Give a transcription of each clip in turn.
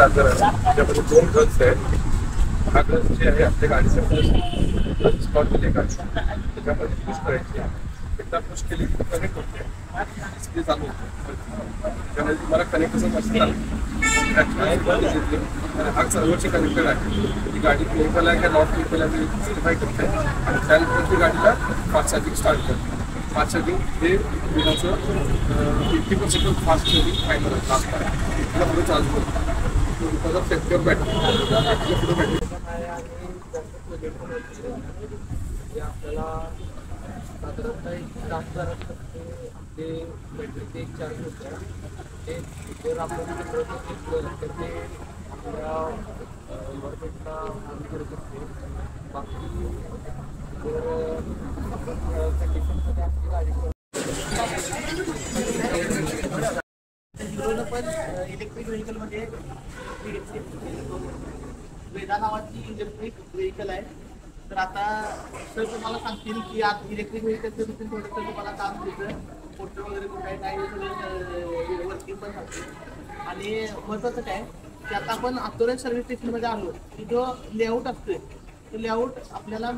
आकार आहे, त्यामध्ये 2 गज आहेत. हा गज जे आहे आपल्या गाडीचं स्पॉट दिले गाडी त्याच्यामध्ये पुश करायची. एकदा पुश केली की कनेक्ट होते, डिस्प्ले चालू होते. त्यामध्ये तुम्हाला कनेक्ट कसं असतं हा सर्वची कनेक्टेड आहे. ती गाडी क्लिनिकल आहे का नॉट क्लिनिकल आहे ते स्पेसिफाय करते आणि त्यानंतर ती गाडीला फास्ट चार्जिंग स्टार्ट करते. फास्ट चार्जिंग हे बिलाचं 50% फास्ट चार्जिंग फायनल लास्ट आहे. त्याला पुढे चार्ज करतो त्याचा सेक्युअर बॅटरी पुढे बॅटरी आपल्याला साधारणतः 10,000 आपले बॅटरीचे एक चार्ज होतं. ते जर आपण घेतलं तर ते आपल्या गव्हर्नमेंटला आम्ही करत असतो. बाकी जर आपण कंडिशनमध्ये आपली गाडी हिरोनं पण इलेक्ट्रिक व्हेकलमध्ये वेदा नावाची इलेक्ट्रिक व्हेकल आहे. तर आता सर तुम्हाला सांगतील की आज इलेक्ट्रिक व्हेकलचं देखील थोडंसं तुम्हाला काम दिलं फोटो वगैरे कुठे आहे काय सगळं वर्किंग पण असतं. आणि महत्त्वाचं काय की आता आपण अतोरेज सर्व्हिस स्टेशनमध्ये आलो की जो लेआउट असतोय तो लेआउट आपल्याला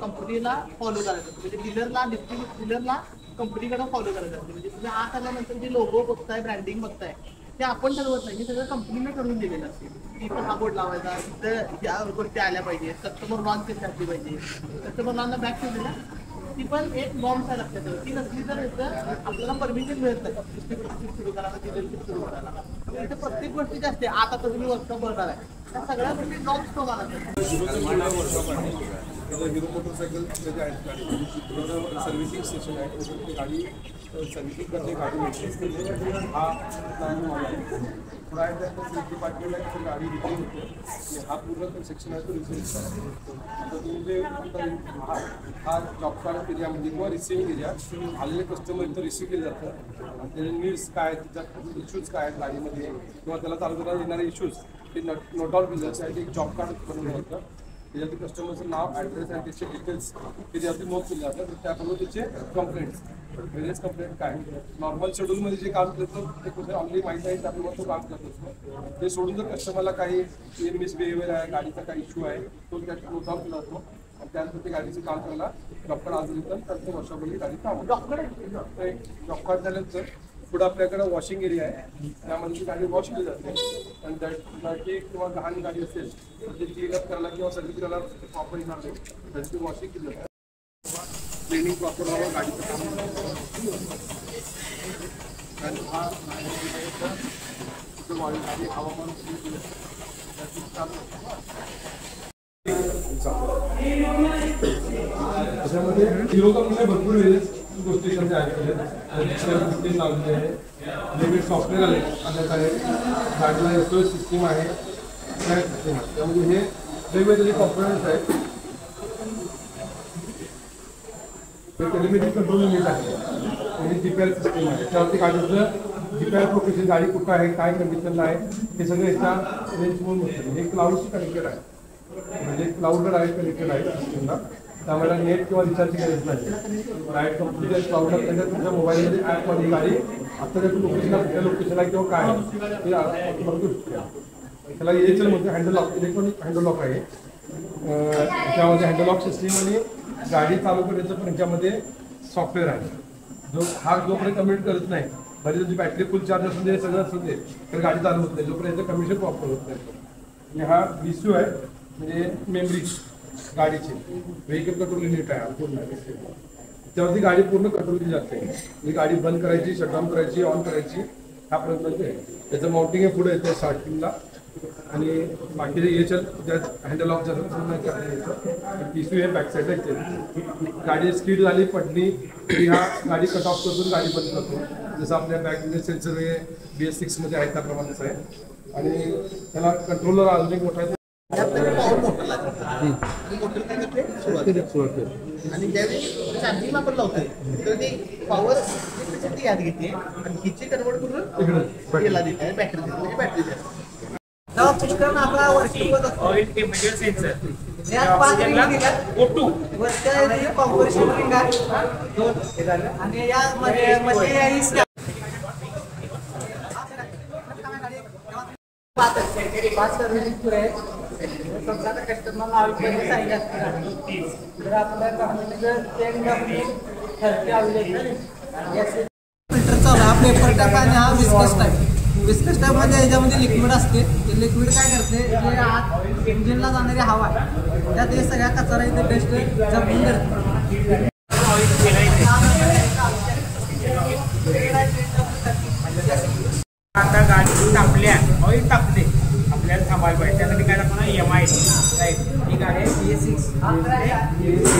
कंपनीला फॉलो करायचा असतो. म्हणजे डीलरला कंपनीकडे फॉलो करायचं असतं. म्हणजे तुम्ही आत आल्यानंतर जे लोगो बघताय ब्रँडिंग बघताय ते आपण ठरवत नाही, हे सगळं कंपनीने ठरवून दिलेलं असते. इथं हा बोर्ड लावायचा, इथं या गोष्टी आल्या पाहिजे, कस्टमर लॉन्च कशी असली पाहिजे, कस्टमर लॉनला बॅक ठेवलेला ती पण एक नॉर्म्स आहे लक्षात. ती नसली तर आपल्याला परमिशन मिळत नाही डिस्ट्रिब्युटरशिप सुरू करायला, डीलरशिप सुरू करायला. इथे प्रत्येक गोष्टी ज्या असते आता तर तुम्ही वर्कशॉप भरणार आहे त्या सगळ्या गोष्टी नॉर्म्स तुम्हाला हिरो मोटरसायकल जे आहेत गाडी सर्व्हिसिंग स्टेशन आहे. ती गाडी सर्व्हिसिंग करते, गाडी मेंटेनन्स हा थोडा आहे त्या डिपार्टमेंट आहे तिथे गाडी रिपेअर होते आणि हा पूर्ण सेक्शन आहे तो रिसिव्ह करा. तर तुम्ही जे हा जॉब कार्ड एरियामध्ये किंवा रिसिव्हिंग एरिया आलेले कस्टमर इथं रिसिव्ह केले जातं आणि त्याचे नीड्स काय आहेत, त्याच्यात इश्यूज काय आहेत गाडीमध्ये किंवा त्याला चालू करायला येणारे इश्यूज ते नोट आउट केले जातात. एक जॉब कार्ड बनवलं जातं. त्याच्यावरती कस्टमरचं नाव, ॲड्रेस आणि त्याचे डिटेल्स त्याच्यावरती नोंद केले जातात. त्याबरोबर त्याचे कंप्लेंट्स वेरियस कंप्लेंट काय नॉर्मल शेड्यूलमध्ये जे काम करतं ते कुठे ऑलरेडी माहीत आहे त्याबरोबर तो काम करत असतो. ते सोडून जर कस्टमरला काही मिसबिहेवियर आहे, गाडीचा काही इश्यू आहे तो त्यात नोट आउट केला जातो आणि त्यानंतर ते गाडीचं काम करायला डॉक्टर आज येतात. तर वर्षापूर्वी गाडी काम जॉब कार्ड झाल्यानंतर पुढे आपल्याकडे वॉशिंग एरिया आहे. त्यामध्ये ती गाडी वॉश केली जाते आणि नळकी किंवा लहान गाडी असेल तर ती क्लीनअप करायला किंवा सर्व्हिस करायला प्रॉपर येणार नाही त्याची वॉशिंग केली जाते. क्लिनिंग प्रॉपर व्हावं गाडीचं काम आणि हा हवामान त्याच्यामध्ये हिरो कंपनी भरपूर गोष्टी लावलेले आहे. वेगवेगळे सॉफ्टवेअर आले आता गाडीला SOS सिस्टीम आहे, त्यामध्ये हे वेगवेगळे कॉम्पोनंट्स आहेत. टेलिमेट्री कंट्रोल युनिट आहे आणि जीपीआर सिस्टीम आहे. त्यावरती गाडीचं जीपीआर लोकेशन गाडी कुठं आहे, काय कंडिशनला आहे हे सगळं याच्या रेंजमधून होतं. हे क्लाउडशी कनेक्टेड आहे, म्हणजे क्लाउडला डायरेक्ट कनेक्टेड आहे सिस्टीमला. त्यामुळे नेट किंवा रिचार्जची गरज नाही. डायरेक्ट कंपनीच्या क्लाउडला त्याच्या तुमच्या मोबाईलमध्ये ॲपमध्ये गाडी आता त्याचं लोकेशनला कुठल्या लोकेशनला किंवा काय ते बघू शकतो. त्याला EHL म्हणजे handle lock, electronic handle lock आहे. त्यामध्ये हँडल लॉक सिस्टीम आणि गाडी चालू करायचं पण ह्याच्यामध्ये सॉफ्टवेअर आहे. जोपर्यंत कम्युनिट करत नाही, भले तुमची बॅटरी फुल चार्ज असून दे सगळं असून दे तर गाडी चालू होत नाही जोपर्यंत कमिशन प्रॉपर होत नाही. आणि हा BCU आहे म्हणजे मेमरी गाडीची व्हेकल कंट्रोल युनिट आहे पूर्ण. त्यावरती गाडी पूर्ण कंट्रोल केली जाते. म्हणजे गाडी बंद करायची, शटडाऊन करायची, ऑन करायची हा प्रयत्न आहे. त्याचं माउंटिंग आहे पुढे येते स्टार्टिंगला आणि बाकीचे EHL त्यात हँडल ऑफ झालं PCU हे बॅक साईडला येते. गाडी स्पीड झाली पडली की हा गाडी कट ऑफ करून गाडी बंद करतो. जसं आपल्या बॅकमध्ये सेन्सर हे BS6 मध्ये आहे त्याप्रमाणेच आहे. आणि त्याला कंट्रोलर अजून एक मोठा आहे आणि ज्यावेळी चार्जिंग आपण लावतोय तर ते पॉवर याद घेते आणि हिचे कन्वर्ट करून याला देते बॅटरी देते म्हणजे बॅटरी देते. पुष्कळ आपला वर्किंग होत असतो इमिडिएट सेन्सर यात 5 रिंग दिल्यात O2 वरच्या कॉम्प्रेशन रिंग आहे 2 आणि या मध्ये 5 सर्व्हिसिंग पुढे आहे. समजा आता कस्टमर नावापर्यंत सांगितलं असतं तर आपल्या कंपनीचं 10 अवेलेबल फिल्टर चालू हा पेपर टाईप आणि हा विस्कस टाईप. विस्कस टाईपमध्ये ह्याच्यामध्ये लिक्विड असते. ते लिक्विड काय करते जे आत इंजिनला जाणारी हवा आहे त्यात हे सगळ्या कचरा इथे बेस्ट जमून करते. आता गाडी तापल्या ऑइल तापते आपल्याला थांबायला पाहिजे त्यासाठी काय टाकणार EMI राईट. ही गाडी आहे BS6